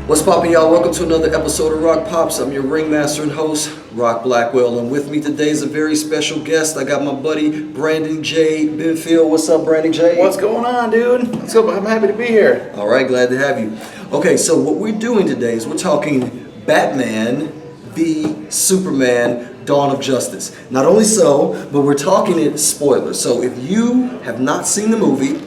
What's poppin', y'all? Welcome to another episode of Rock Pops. I'm your ringmaster and host, Rock Blackwell, and with me today is a very special guest. I got my buddy Brandon J. Benfield. What's up, Brandon J? What's going on, dude? What's up? I'm happy to be here. All right, glad to have you. Okay, so what we're doing today is we're talking Batman v Superman: Dawn of Justice. Not only so, but we're talking it spoilers. So if you have not seen the movie,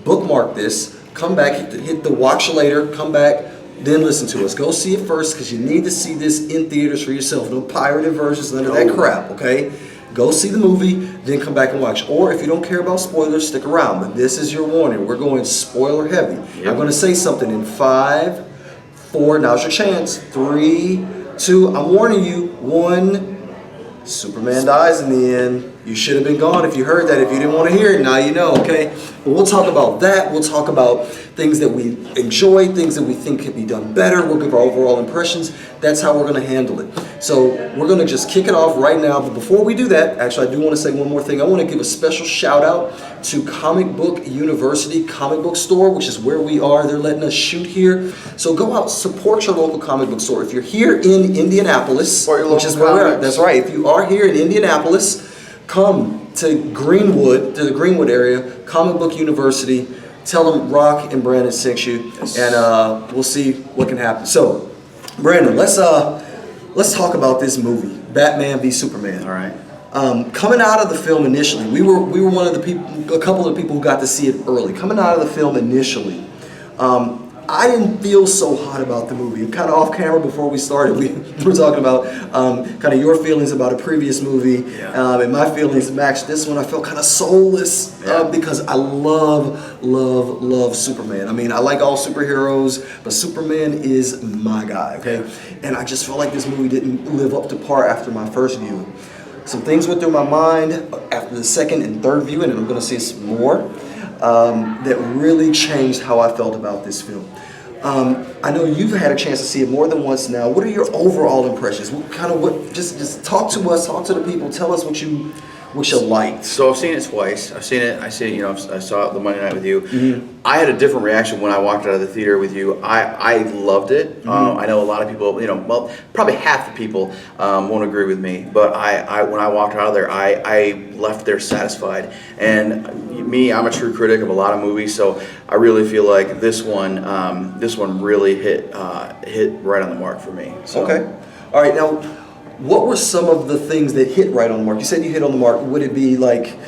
bookmark this. Come back, hit the watch later. Come back. Then listen to us. Go see it first because you need to see this in theaters for yourself. No pirated versions, none of that crap, okay? Go see the movie, then come back and watch. Or if you don't care about spoilers, stick around. But this is your warning. We're going spoiler heavy. Yep. I'm going to say something in 5, 4, now's your chance. 3, 2, I'm warning you. 1, Superman dies in the end. You should have been gone if you heard that. If you didn't want to hear it, now you know, okay? But we'll talk about that. We'll talk about things that we enjoy, things that we think could be done better. We'll give our overall impressions. That's how we're going to handle it. So we're going to just kick it off right now. But before we do that, actually, I do want to say one more thing. I want to give a special shout out to Comic Book University Comic Book Store, which is where we are. They're letting us shoot here. So go out, support your local comic book store. If you're here in Indianapolis, which is where we're at, that's right. If you are here in Indianapolis, come to Greenwood, to the Greenwood area, Comic Book University. Tell them Rock and Brandon sent you, and we'll see what can happen. So, Brandon, let's talk about this movie, Batman v Superman. All right. Coming out of the film initially, we were one of the people, a couple of the people who got to see it early. Coming out of the film initially, I didn't feel so hot about the movie. Kind of off camera before we started, we were talking about kind of your feelings about a previous movie, and my feelings matched this one. I felt kind of soulless because I love Superman. I mean, I like all superheroes, but Superman is my guy, okay? And I just felt like this movie didn't live up to par after my first viewing. Some things went through my mind after the second and third viewing, and I'm going to see some more. That really changed how I felt about this film. I know you've had a chance to see it more than once now. What are your overall impressions? Just talk to us, talk to the people, tell us what you liked. So I've seen it twice. I saw it the Monday night with you. Mm-hmm. I had a different reaction when I walked out of the theater with you. I loved it. Mm-hmm. I know a lot of people, probably half the people won't agree with me, but when I walked out of there, I left there satisfied. And I'm a true critic of a lot of movies, so I really feel like this one really hit right on the mark for me. So. Okay. All right. Now, what were some of the things that hit right on the mark? You said you hit on the mark. Would it be like,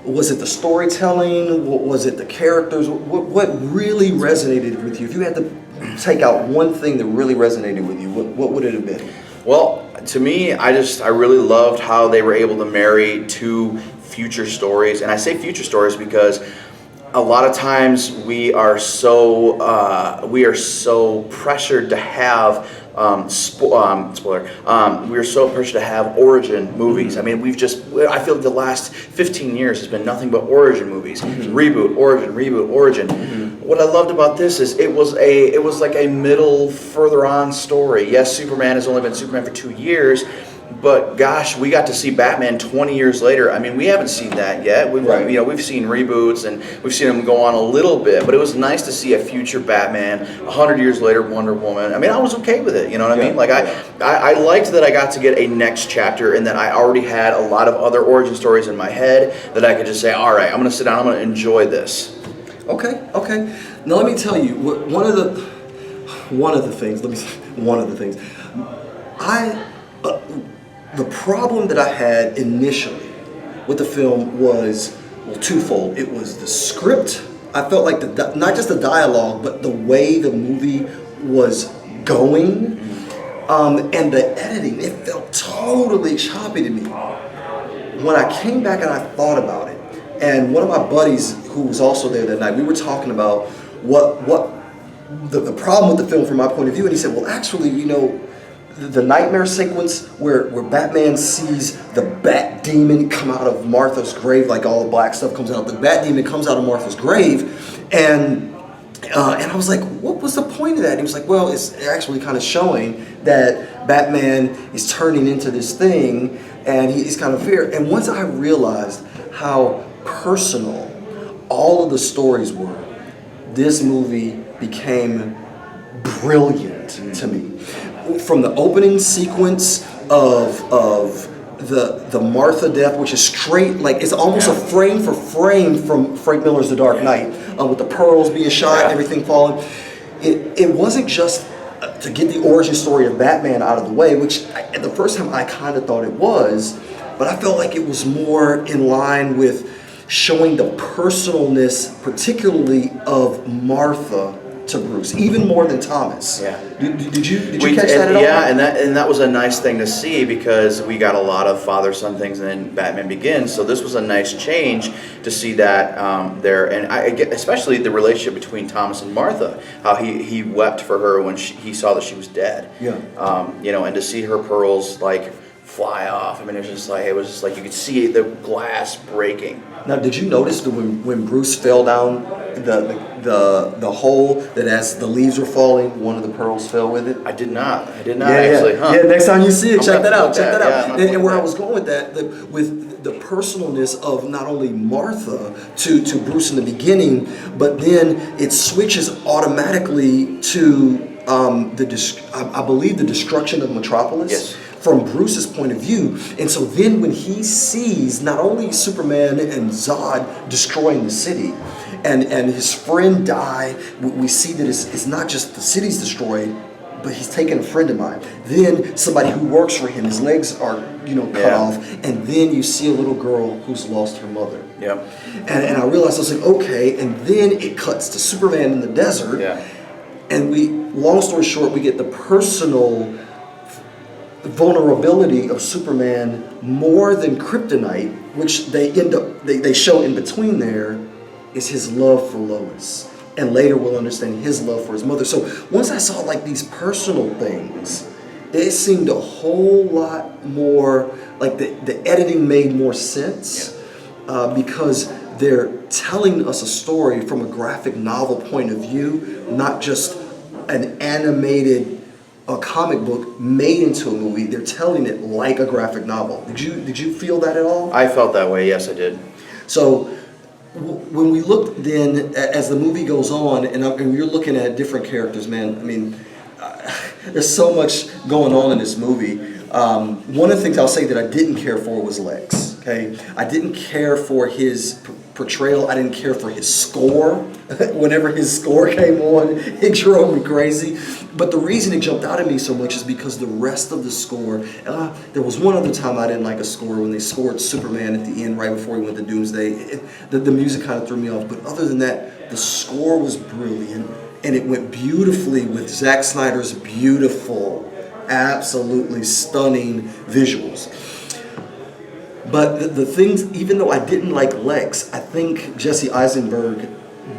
was it the storytelling? Was it the characters? What really resonated with you? If you had to take out one thing that really resonated with you, what would it have been? Well, to me, I really loved how they were able to marry two future stories. And I say future stories because a lot of times we are so pressured to have spoiler. We are so pressured to have origin movies. Mm-hmm. I mean, I feel like the last 15 years has been nothing but origin movies. Mm-hmm. Reboot, origin. Mm-hmm. What I loved about this is it was like a middle, further on story. Yes, Superman has only been Superman for 2 years. But gosh, we got to see Batman 20 years later. I mean, we haven't seen that yet. We've seen reboots and we've seen them go on a little bit. But it was nice to see a future Batman 100 years later, Wonder Woman. I mean, I was okay with it. You know what I mean? Like I liked that I got to get a next chapter and that I already had a lot of other origin stories in my head that I could just say, all right, I'm going to sit down. I'm going to enjoy this. Okay. Now let me tell you one of the things. The problem that I had initially with the film was, twofold. It was the script. I felt like not just the dialogue, but the way the movie was going, and the editing. It felt totally choppy to me. When I came back and I thought about it, and one of my buddies who was also there that night, we were talking about what the problem with the film from my point of view, and he said, well, actually, the nightmare sequence where Batman sees the Bat Demon come out of Martha's grave, like all the black stuff comes out. The Bat Demon comes out of Martha's grave, and I was like, what was the point of that? And he was like, well, it's actually kind of showing that Batman is turning into this thing, and he's kind of fear. And once I realized how personal all of the stories were, this movie became brilliant. great to me. From the opening sequence of the Martha death, which is straight, like it's almost a frame for frame from Frank Miller's The Dark Knight, with the pearls being shot, everything falling. It wasn't just to get the origin story of Batman out of the way, which the first time I kind of thought it was, but I felt like it was more in line with showing the personalness, particularly of Martha to Bruce, even more than Thomas. Yeah. Did you catch that at all? Yeah, and that was a nice thing to see because we got a lot of father-son things in Batman Begins. So this was a nice change to see that there, and I get especially the relationship between Thomas and Martha, how he wept for her when he saw that she was dead. Yeah. And to see her pearls like fly off. I mean, it was just like you could see the glass breaking. Now, did you notice that when Bruce fell down the hole, that as the leaves were falling, one of the pearls fell with it? I did not actually. Yeah. Yeah, next time you see it, check that out. Yeah, And where I was going with that, with the personalness of not only Martha to Bruce in the beginning, but then it switches automatically to I believe the destruction of Metropolis. Yes. From Bruce's point of view. And so then when he sees not only Superman and Zod destroying the city and his friend die, we see that it's not just the city's destroyed, but he's taken a friend of mine. Then somebody who works for him, his legs are cut off, and then you see a little girl who's lost her mother. Yeah. And I realized, I was like, okay, and then it cuts to Superman in the desert. Yeah. And long story short, we get the personal vulnerability of Superman more than kryptonite, which they show in between there, is his love for Lois. And later we'll understand his love for his mother. So once I saw like these personal things, it seemed a whole lot more like the editing made more sense, because they're telling us a story from a graphic novel point of view, not just an animated comic book made into a movie. They're telling it like a graphic novel. Did you feel that at all? I felt that way. Yes, I did. So when we look then as the movie goes on, and you're looking at different characters, man. I mean, there's so much going on in this movie. One of the things I'll say that I didn't care for was Lex. Okay, I didn't care for his portrayal. I didn't care for his score. Whenever his score came on, it drove me crazy. But the reason it jumped out at me so much is because the rest of the score, there was one other time I didn't like a score, when they scored Superman at the end right before he went to Doomsday. The music kind of threw me off. But other than that, the score was brilliant, and it went beautifully with Zack Snyder's beautiful, absolutely stunning visuals. But the things, even though I didn't like Lex, I think Jesse Eisenberg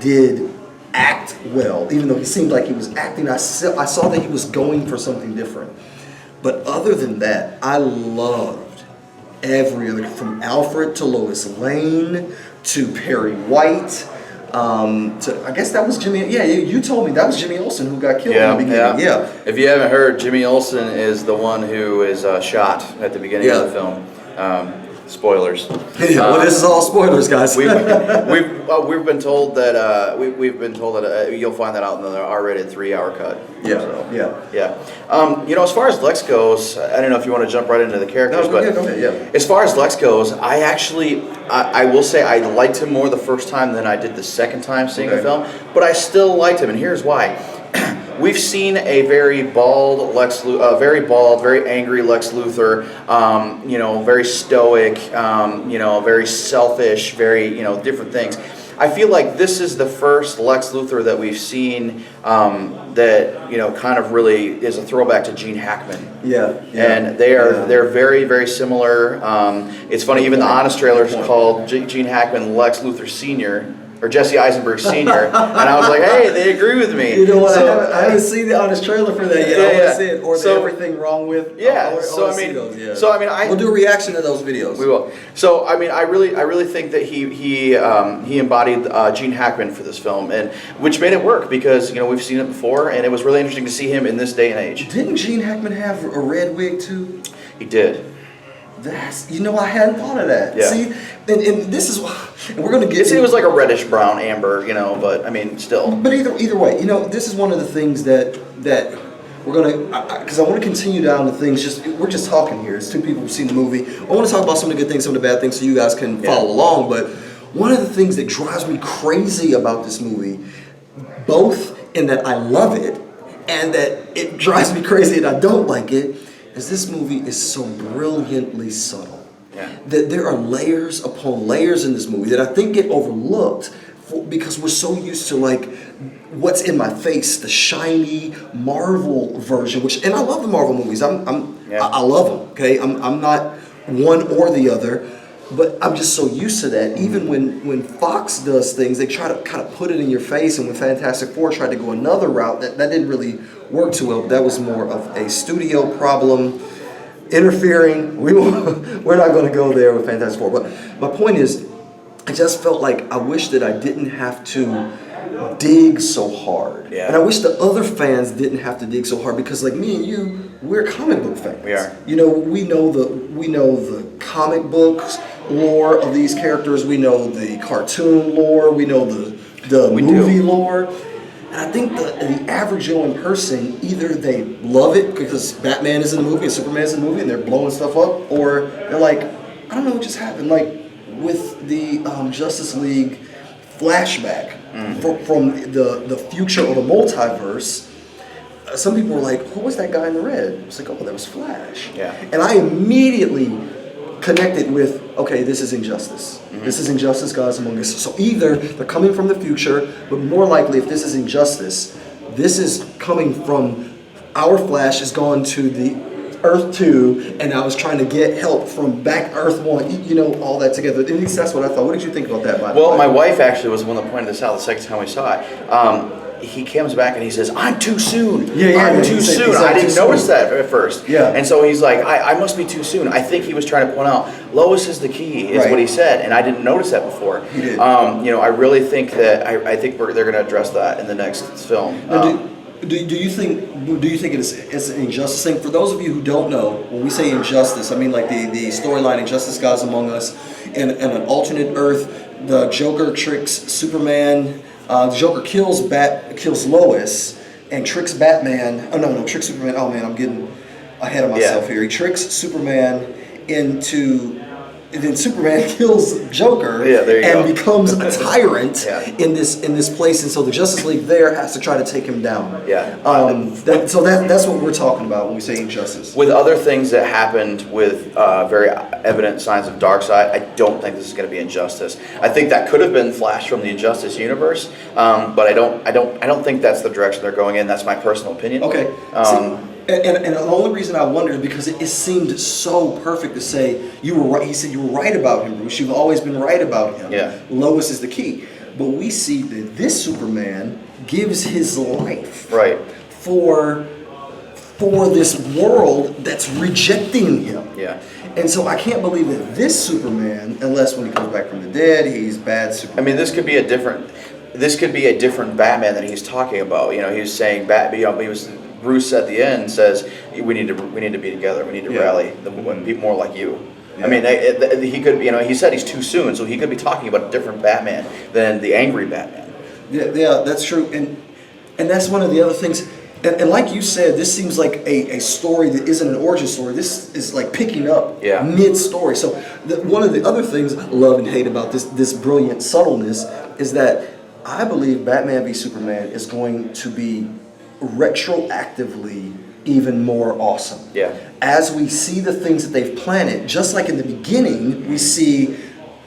did act well, even though he seemed like he was acting. I saw that he was going for something different. But other than that, I loved every other, from Alfred to Lois Lane to Perry White. I guess that was Jimmy. Yeah, you told me that was Jimmy Olsen who got killed in the beginning. Yeah. If you haven't heard, Jimmy Olsen is the one who is shot at the beginning of the film. Spoilers. Yeah, well, this is all spoilers, guys. We've been told that you'll find that out in the R-rated 3-hour cut. Yeah, so, yeah. As far as Lex goes, I don't know if you want to jump right into the characters, go ahead, yeah. As far as Lex goes, I will say I liked him more the first time than I did the second time seeing the film, but I still liked him, and here's why. We've seen a very bald very angry Lex Luthor, very stoic, very selfish, very, different things. I feel like this is the first Lex Luthor that we've seen that, kind of really is a throwback to Gene Hackman. Yeah. And they're very, very similar. It's funny, even the Honest trailer is called Gene Hackman Lex Luthor Sr., or Jesse Eisenberg Sr., and I was like, hey, they agree with me. You know what, so, I haven't seen the Honest trailer for that yet. I want to see it, or Everything Wrong With. We'll do a reaction to those videos. We will. So, I really think that he embodied Gene Hackman for this film, and which made it work, because, we've seen it before, and it was really interesting to see him in this day and age. Didn't Gene Hackman have a red wig, too? He did. I hadn't thought of that. Yeah. See, and this is, and we're going to get. It was like a reddish brown amber, but still. But either way, this is one of the things that we're gonna, because I want to continue down the things. We're just talking here. It's two people who've seen the movie. I want to talk about some of the good things, some of the bad things, so you guys can follow along. But one of the things that drives me crazy about this movie, both in that I love it and that it drives me crazy and I don't like it, is this movie is so brilliantly subtle. Yeah. That there are layers upon layers in this movie that I think get overlooked because we're so used to like what's in my face, the shiny Marvel version. And I love the Marvel movies. I love them. Okay, I'm not one or the other, but I'm just so used to that. Even when Fox does things, they try to kind of put it in your face. And when Fantastic Four tried to go another route, that didn't really work too well. That was more of a studio problem. Interfering, we're not going to go there with Fantastic Four. But my point is, I just felt like I wish that I didn't have to dig so hard. Yeah. And I wish the other fans didn't have to dig so hard because, like me and you, we're comic book fans. We are. You know, we know the comic books lore of these characters. We know the cartoon lore. We know the movie lore. And I think the average Joe in person, either they love it because Batman is in the movie and Superman is in the movie and they're blowing stuff up, or they're like, I don't know what just happened. Like with the Justice League flashback from the future or the multiverse, some people were like, who was that guy in the red? It's like, oh, that was Flash. Yeah. And I immediately connected with, okay, this is Injustice. This is Injustice, Gods Among Us. So either they're coming from the future, but more likely if this is Injustice, this is coming from our Flash has gone to the Earth 2, and I was trying to get help from back Earth 1, you know, all that together. At least that's what I thought. What did you think about that, by the way? Well, my wife actually was the one that pointed this out the second time we saw it. He comes back and he says, I'm too soon. I'm too soon. I didn't notice that at first. Yeah. And so he's like, I must be too soon. I think he was trying to point out, Lois is the key, is what he said. And I didn't notice that before. He did. You know, I really think that, I think they're going to address that in the next film. Do you think it's an injustice thing? For those of you who don't know, when we say injustice, I mean like the storyline Injustice Gods Among Us. In an alternate Earth, the Joker tricks Superman. The Joker kills Lois and tricks Batman. Oh no, tricks Superman. Oh man, I'm getting ahead of myself here. He tricks Superman into. And then Superman kills Joker and becomes a tyrant in this place, and so the Justice League there has to try to take him down. So that's what we're talking about when we say injustice. With other things that happened with very evident signs of Darkseid, I don't think this is going to be Injustice. I think that could have been Flash from the Injustice universe, but I don't think that's the direction they're going in. That's my personal opinion. Okay. And the only reason I wondered is because it seemed so perfect to say, you were right. He said, you were right about him, Bruce. You've always been right about him. Yeah. Lois is the key. But we see that this Superman gives his life for this world that's rejecting him. Yeah. And so I can't believe that this Superman, unless when he comes back from the dead, he's bad Superman. I mean, this could be a different Batman that he's talking about. You know, he was saying Bruce at the end says we need to be together. We need to rally when people more like you. Yeah. I mean, he could. You know, he said he's too soon, so he could be talking about a different Batman than the angry Batman. Yeah, that's true, and that's one of the other things. And like you said, this seems like a story that isn't an origin story. This is like picking up mid-story. So one of the other things I love and hate about this brilliant subtleness is that I believe Batman v Superman is going to be retroactively even more awesome. Yeah. As we see the things that they've planted, just like in the beginning, we see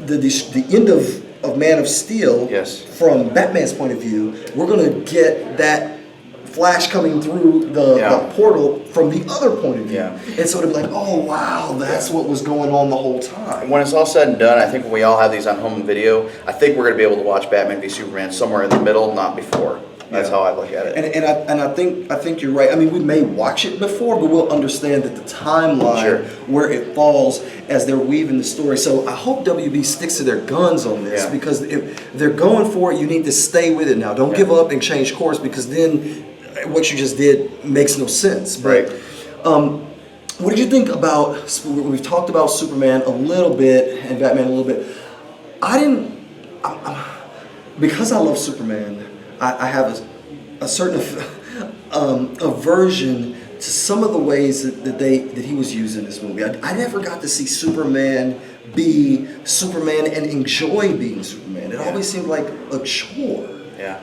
the end of Man of Steel. Yes. From Batman's point of view, we're going to get that Flash coming through the portal from the other point of view. Yeah. And so it'll be like, oh wow, that's what was going on the whole time. When it's all said and done, I think when we all have these on home video, I think we're going to be able to watch Batman v Superman somewhere in the middle, not before. That's how I look at it. And I think you're right. I mean, we may watch it before, but we'll understand that the timeline where it falls as they're weaving the story. So I hope WB sticks to their guns on this because if they're going for it, you need to stay with it now. Don't give up and change course because then what you just did makes no sense. But what did you think about? We've talked about Superman a little bit and Batman a little bit. Because I love Superman. I have a certain aversion to some of the ways that he was used in this movie. I never got to see Superman be Superman and enjoy being Superman. It always seemed like a chore. Yeah.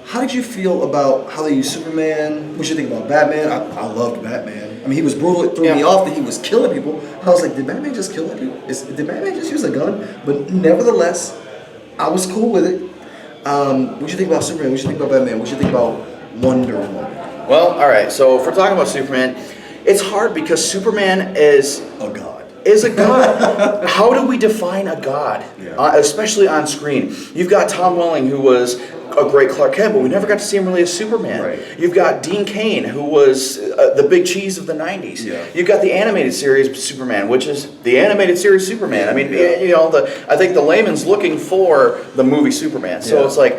How did you feel about how they used Superman? What did you think about Batman? I loved Batman. I mean, he was brutal. It threw me off that he was killing people. I was like, did Batman just kill people? Did Batman just use a gun? But nevertheless, I was cool with it. What did you think about Superman? What did you think about Batman? What did you think about Wonder Woman? Well, all right. So if we're talking about Superman, it's hard because Superman is a god. Is a god. How do we define a god, especially on screen? You've got Tom Welling, who was a great Clark Kent, but we never got to see him really as Superman. Right. You've got Dean Cain, who was the big cheese of the 90s. Yeah. You've got the animated series Superman, which is the animated series Superman. I mean, you know, I think the layman's looking for the movie Superman. So it's like,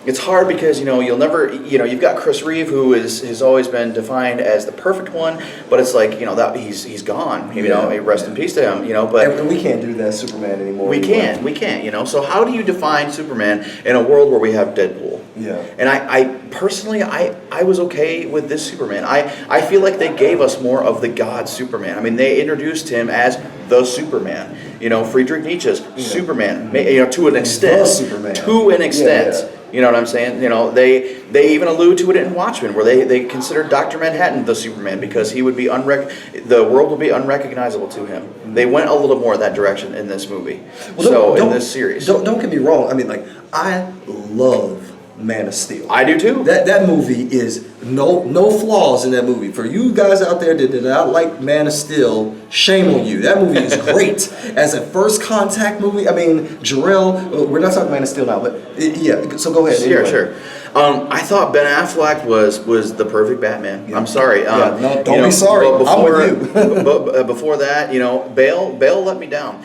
it's hard because, you know, you'll never, you know, you've got Chris Reeve, who has always been defined as the perfect one, but it's like, you know, that he's gone, you know, rest in peace to him, you know, but and we can't do that Superman anymore. we can't, you know. So how do you define Superman in a world where we have Deadpool? Yeah. And I personally, I was okay with this Superman. I feel like they gave us more of the god Superman. I mean, they introduced him as the Superman. You know, Friedrich Nietzsche's Superman, you know, to an extent. The Superman. To an extent. You know what I'm saying? You know, they even allude to it in Watchmen, where they considered Dr. Manhattan the Superman because he would be the world would be unrecognizable to him. They went a little more that direction in this movie. Well, in this series. Don't get me wrong. I mean, like, I love Man of Steel. I do too. That movie is no flaws in that movie. For you guys out there that did not like Man of Steel, shame on you. That movie is great as a first contact movie. I mean, Jarrell. We're not talking Man of Steel now, but yeah. So go ahead. Sure. I thought Ben Affleck was the perfect Batman. Yeah. I'm sorry. No, don't be sorry. I'm with you. But before that, you know, Bale let me down.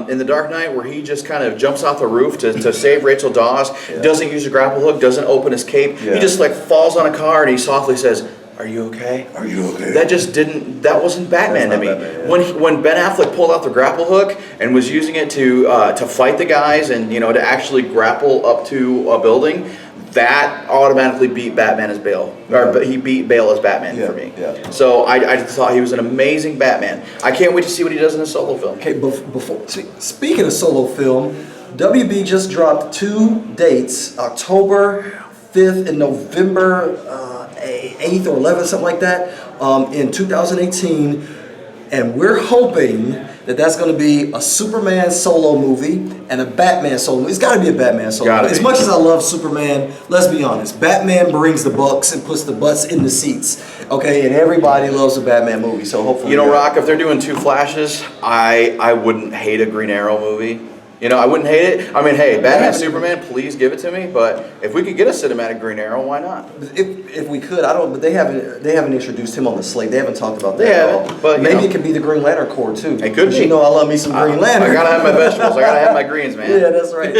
In The Dark Knight, where he just kind of jumps off the roof to save Rachel Dawes, doesn't use a grapple hook, doesn't open his cape. He just like falls on a car and he softly says, "Are you okay? Are you okay?" That wasn't Batman to me. Batman, When Ben Affleck pulled out the grapple hook and was using it to fight the guys and, you know, to actually grapple up to a building, that automatically beat Batman as Bale. Or he beat Bale as Batman for me. Yeah. So I thought he was an amazing Batman. I can't wait to see what he does in a solo film. Okay, before speaking of solo film, WB just dropped 2 dates: October 5th and November 8th or 11th, something like that, in 2018. And we're hoping that that's going to be a Superman solo movie and a Batman solo movie. It's got to be a Batman solo movie. As much as I love Superman, let's be honest, Batman brings the bucks and puts the butts in the seats. Okay, and everybody loves a Batman movie, so hopefully... You know, Rock, if they're doing 2 Flashes, I wouldn't hate a Green Arrow movie. You know, I wouldn't hate it. I mean, hey, Batman, Superman, please give it to me. But if we could get a cinematic Green Arrow, why not? If we could, I don't. But they haven't introduced him on the slate. They haven't talked about that at all. But maybe it could be the Green Lantern Corps too. It could be. You know, I love me some Green Lantern. I gotta have my vegetables. I gotta have my greens, man. Yeah, that's right.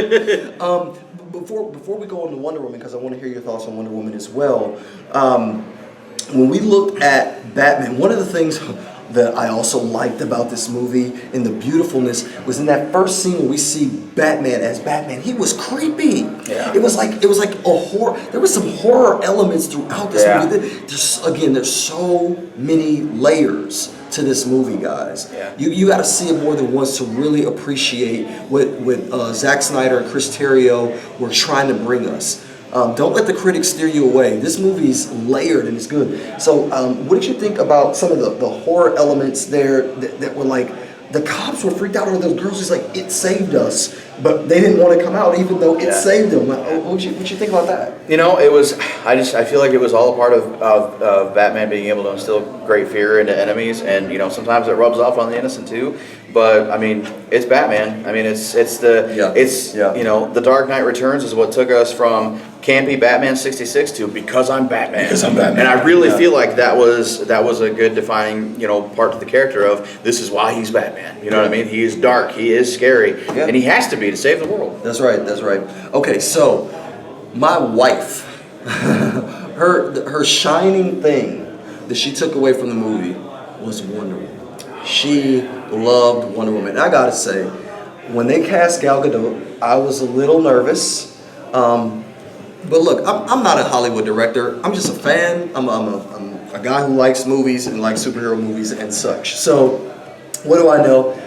Before we go into Wonder Woman, because I want to hear your thoughts on Wonder Woman as well. When we looked at Batman, one of the things that I also liked about this movie and the beautifulness was in that first scene when we see Batman as Batman. He was creepy. Yeah. It was like a horror. There was some horror elements throughout this movie. There's so many layers to this movie, guys. Yeah. You got to see it more than once to really appreciate what Zack Snyder and Chris Terrio were trying to bring us. Don't let the critics steer you away. This movie's layered and it's good. So what did you think about some of the horror elements there that were like, the cops were freaked out over those girls? It's like, it saved us, but they didn't want to come out even though it saved them. What you think about that? You know, it was, I feel like it was all a part of Batman being able to instill great fear into enemies, and, you know, sometimes it rubs off on the innocent too. But I mean, it's Batman. I mean, you know, The Dark Knight Returns is what took us from campy Batman '66 to Because I'm Batman. Because I'm Batman. And I really feel like that was a good defining, you know, part to the character of this is why he's Batman. You know what I mean? He is dark. He is scary, and he has to be to save the world. That's right. Okay, so my wife, her shining thing that she took away from the movie was Wonder Woman. She loved Wonder Woman. And I gotta say, when they cast Gal Gadot, I was a little nervous. But look, I'm not a Hollywood director. I'm just a fan. I'm a guy who likes movies and likes superhero movies and such. So, what do I know?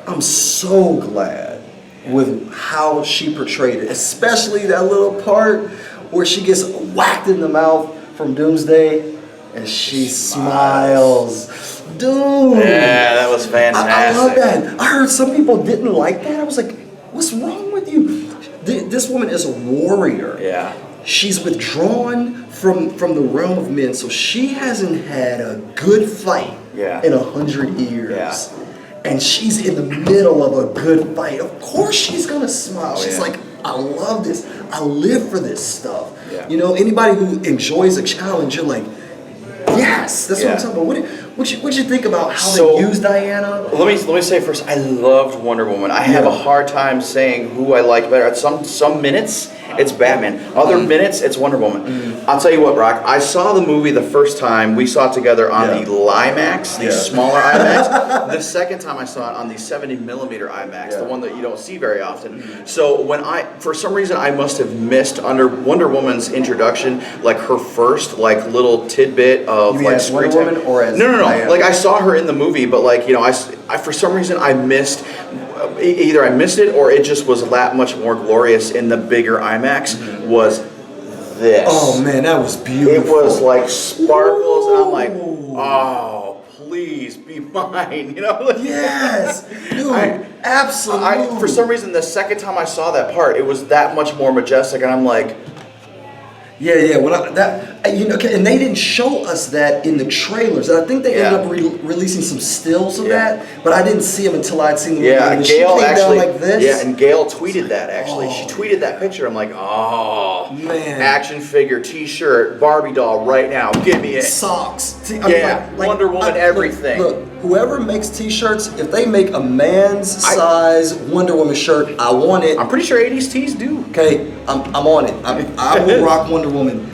I'm so glad with how she portrayed it, especially that little part where she gets whacked in the mouth from Doomsday and she smiles. Dude! Yeah, that was fantastic. I love that. I heard some people didn't like that. I was like, what's wrong with you? This woman is a warrior. Yeah. She's withdrawn from the realm of men, so she hasn't had a good fight in 100 years. Yeah. And she's in the middle of a good fight. Of course she's gonna smile. She's like, I love this. I live for this stuff. Yeah. You know, anybody who enjoys a challenge, you're like, yes, that's what I'm talking about. What'd you think about how they used Diana? Let me say first, I loved Wonder Woman. I have a hard time saying who I like better. At some minutes, it's Batman. Other minutes, it's Wonder Woman. I'll tell you what, Brock. I saw the movie the first time. We saw it together on the Limax, the smaller IMAX. The second time I saw it on the 70 millimeter IMAX, the one that you don't see very often. So for some reason, I must have missed under Wonder Woman's introduction, like her first little tidbit of You mean as Wonder Woman or as No. Like I saw her in the movie, but I for some reason I missed. Either I missed it or it just was that much more glorious in the bigger IMAX. Was this? Oh man, that was beautiful. It was like sparkles. And I'm like, oh, please be mine. You know? Yes, dude, absolutely. For some reason, the second time I saw that part, it was that much more majestic, and I'm like. Yeah. When and they didn't show us that in the trailers. And I think they ended up releasing some stills of that, but I didn't see them until I'd seen the movie. Yeah, and Gail she came actually. down like this. Yeah, and Gail tweeted that actually. She tweeted that picture. I'm like, oh man, action figure, T-shirt, Barbie doll, right now, give me it. Socks. Wonder Woman, everything. Look, whoever makes T-shirts, if they make a man's size Wonder Woman shirt, I want it. I'm pretty sure 80s tees do. Okay, I'm on it. I will rock Wonder Woman.